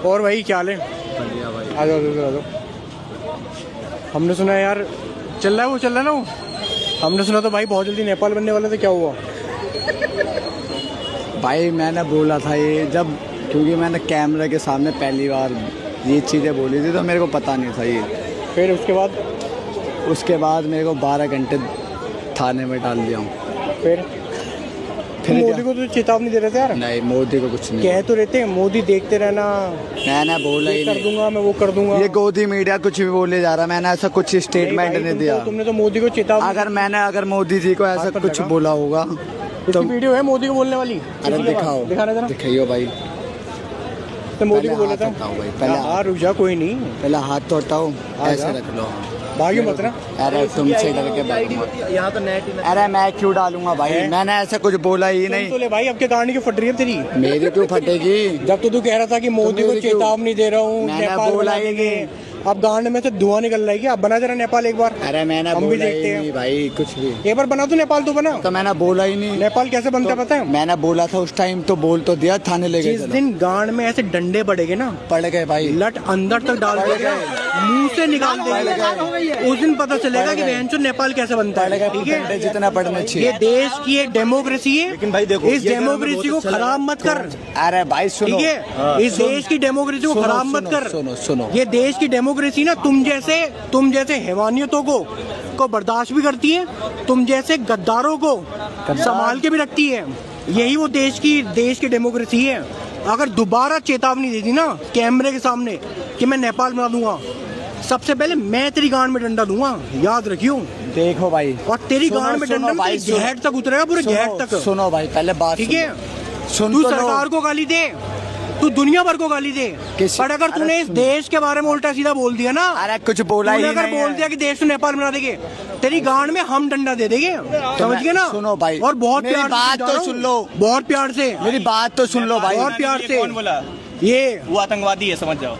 और भाई क्या हाल है? बढ़िया भाई। आ जाओ। हमने सुना है यार चल रहा है ना वो। हमने सुना तो भाई बहुत जल्दी नेपाल बनने वाला था, क्या हुआ? भाई मैंने बोला था ये जब, क्योंकि मैंने कैमरे के सामने पहली बार ये चीज़ें बोली थी तो मेरे को पता नहीं था ये। फिर उसके बाद मेरे को 12 घंटे थाने में डाल दिया हूँ। फिर मोदी को तो चेतावनी दे रहे थे यार। नहीं, मोदी को कुछ नहीं कह तो रहते हैं मोदी देखते रहना, मैंने बोला ही कर नहीं। दूंगा मैं, वो कर दूंगा। ये गोदी मीडिया कुछ भी बोले जा रहा, मैंने ऐसा कुछ स्टेटमेंट नहीं दिया। तुमने तो मोदी को चेतावनी, अगर मोदी जी को ऐसा कुछ बोला होगा तो वीडियो है मोदी को बोलने वाली। अरे दिखाओ, दिखाना जरा, दिखाइयो भाई। तो मोदी को बोला था भाई पहले रुक जा, कोई नहीं, पहले हाथ तो हटाओ, ऐसे रख लो, भागी मत ना। अरे तुमसे डर के भाग मत। यहाँ तो नेट, अरे मैं क्यों डालूंगा भाई, मैंने ऐसा कुछ बोला ही नहीं। तो ले भाई, अब क्या कहानी क्यों फट रही है तेरी? मेरी क्यों फटेगी? जब तो तू कह रहा था कि मोदी को चेतावनी दे रहा हूँ, मैंने बोला ही नहीं। अब गांड में से धुआं निकल रहा है क्या? अब बना जरा नेपाल एक बार। अरे मैंने हम भी बोला देखते ही हैं नहीं भाई, कुछ भी। एक बार बना, तो नेपाल तो बना। तो मैंने बोला ही नहीं। नेपाल कैसे बनता है पता है? मैंने बोला था उस टाइम, तो बोल तो दिया, थाने ले गए। जिस दिन गांड में ऐसे डंडे पड़ेंगे ना, पड़ गए भाई, लट अंदर तक डाल देगा, मुंह से निकाल देगा, उस दिन पता चलेगा कि बहन चो नेपाल कैसे बनता है। ठीक है, जितना पढ़ना चाहिए। ये देश की एक डेमोक्रेसी है, लेकिन भाई देखो, इस डेमोक्रेसी को खराब मत कर। अरे भाई सुनो, ठीक है, इस देश की डेमोक्रेसी को खराब मत कर। सुनो, ये देश की डेमोक्रेसी ना तुम जैसे हैवानियतों को बर्दाश्त भी करती है, तुम जैसे गद्दारों को संभाल के भी रखती है। यही वो देश की डेमोक्रेसी है। अगर दोबारा चेतावनी दे दी ना कैमरे के सामने कि मैं नेपाल बना दूंगा, सबसे पहले मैं तेरी गांड में डंडा दूंगा, याद रखियो। देखो भाई, और तेरी गांड में डंडा घेट तक उतरेगा, पूरे घेट तक। सुनो भाई, पहले बात ठीक है, सुन। तू सरकार को गाली दे, तू दुनिया भर को गाली दे, पर अगर तूने इस देश के बारे में उल्टा सीधा बोल दिया ना, अरे कुछ बोला ही नहीं, अगर बोल दिया कि देश को नेपाल बना देंगे, तेरी गांड में हम डंडा दे देंगे, समझ गए ना? सुनो भाई, और बहुत मेरी प्यार बात तो सुन लो, बहुत प्यार से मेरी बात तो सुन लो भाई, बहुत प्यार से। कौन बोला? ये वो आतंकवादी है, समझ जाओ।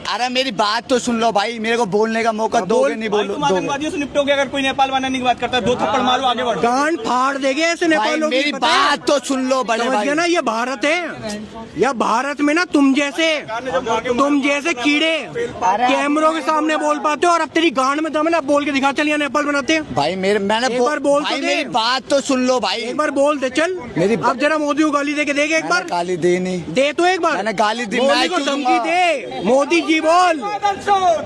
अरे मेरी बात तो सुन लो भाई, मेरे को बोलने का मौका दोगे नहीं? बोलो, तुम आतंकवादियों से निपटोगे अगर कोई नेपाल बनाने की बात करता है, 2 थप्पड़ मारो, आगे बढ़ो। गांड फाड़ देंगे ऐसे नेपाल लोग। मेरी बात तो सुन लो बड़े समझ भाई। गए ना? ये भारत है, या भारत में ना तुम जैसे कीड़े कैमरों के सामने बोल पाते हो, और अब तेरी गांड में दम है ना, बोल के दिखा, चल यहाँ नेपाल बनाते हैं भाई। मैंने एक बार बोल तो दे। मेरी बात तो सुन लो भाई, एक बार बोल दे, चल अब जरा मोदी को गाली दे के देख एक बार। गाली दी नहीं, दे तो एक बार, मैंने गाली दी, मोदी को धमकी दे, मोदी जी बोल,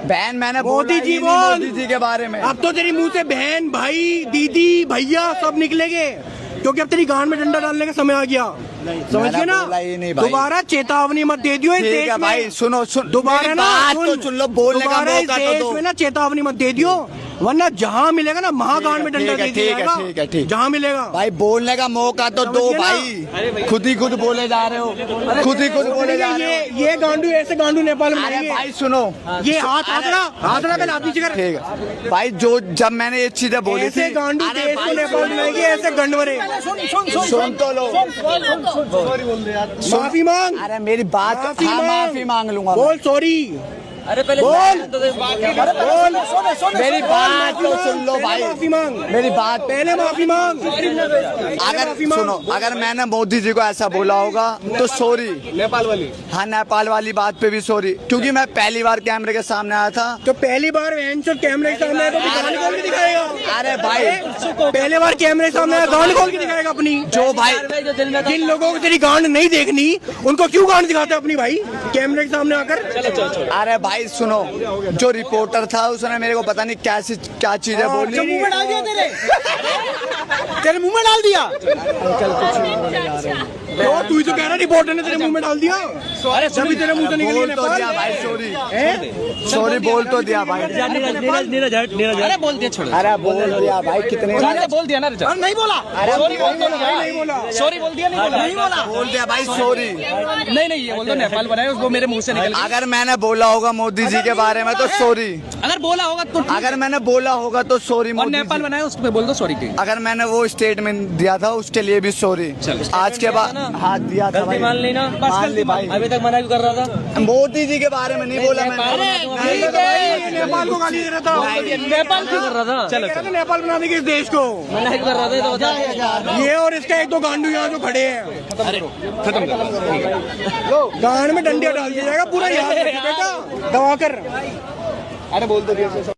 बहन मैंने मोदी जी बोल, मोदी जी के बारे में। अब तो तेरी मुंह से बहन, भाई, दीदी, भैया सब निकलेंगे, क्योंकि अब तेरी गांड में डंडा डालने का समय आ गया। समझ गए ना? दोबारा चेतावनी मत दे दियो इस देश में। भाई सुनो, दोबारा ना सुन लो, बोलने का मौका तो दो। में ना चेतावनी मत दे दियो, वरना जहाँ मिलेगा ना महागांड में डंडा दे दिया जाएगा, जहाँ मिलेगा। भाई बोलने का मौका तो दो भाई, खुद ही खुद बोले जा रहे हो, खुद ही खुद बोले जा रहे हो। ये गांडू, ऐसे गांडू नेपाल में अरे भाई सुनो, ये हाथ पहले हाथ नीचे कर। ठीक है भाई, जब मैंने ये चीजें बोली ऐसे थी, गांडू देश को नेपाल बनाएंगे, ऐसे गंडवरे। सुन तो लो, माफी मांग। अरे मेरी बात, माफी मांग लूंगा, बोल सॉरी। अरे पहले बोल, मेरी बात तो सुन लो भाई, माफी मांग, मेरी बात पहले माफी मांग। अगर सुनो, अगर मैंने मोदी जी को ऐसा बोला होगा तो सॉरी। नेपाल वाली, हाँ, नेपाल वाली बात पे भी सॉरी, क्योंकि मैं पहली बार कैमरे के सामने आया था। तो पहली बार कैमरे के सामने आया तो गाली खोल के दिखाएगा। अरे भाई, पहले बार कैमरे के सामने आया, गाली खोल के दिखाएगा अपनी। जो भाई, जिन लोगों को तेरी गांड नहीं देखनी, उनको क्यों गांड दिखाते अपनी भाई कैमरे के सामने आकर? अरे भाई सुनो, जो रिपोर्टर था उसने मेरे को पता नहीं क्या चीजें बोली, मुंह में डाल दिया तेरे मुंह में डाल दिया। तू ही तो कह रहा रिपोर्टर ने तेरे मुंह में डाल दिया। अरे सभी तेरे मुंह से निकली बोल तो दिया भाई, सॉरी बोल तो दिया भाई। अरे बोल दिया, छोड़ो। अरे बोल दिया भाई, कितने बोल दिया ना, नहीं बोला, सॉरी बोल दो, नहीं बोला, सॉरी बोल दिया, नहीं बोला, बोल दिया भाई, सॉरी। नहीं ये बोल दो नेपाल बनाए, उसको मेरे मुंह से निकल। अगर मैंने बोला होगा मोदी जी के बारे में तो सॉरी, अगर बोला होगा तो, अगर मैंने बोला होगा तो सॉरी। और नेपाल बनाए उस पर बोल दो सॉरी की। अगर मैंने वो स्टेटमेंट दिया था उसके लिए भी सॉरी। आज के बाद हाथ दिया था गलती भाई। मान ली ना, मान ली भाई। अभी तक मना क्यों कर रहा था? मोदी जी के बारे में नहीं बोला मैंने। ये नेपाल को गाली दे रहा था, नेपाल क्यों कर रहा था? कह रहा था नेपाल बना देंगे इस देश को। मना क्यों कर रहा था ये तो बता। ये और इसका एक दो गांडू यहाँ जो खड़े हैं, गांड में डंडिया डाल दिया जाएगा पूरा यहाँ से, बेटा दबा कर। अरे बोल दो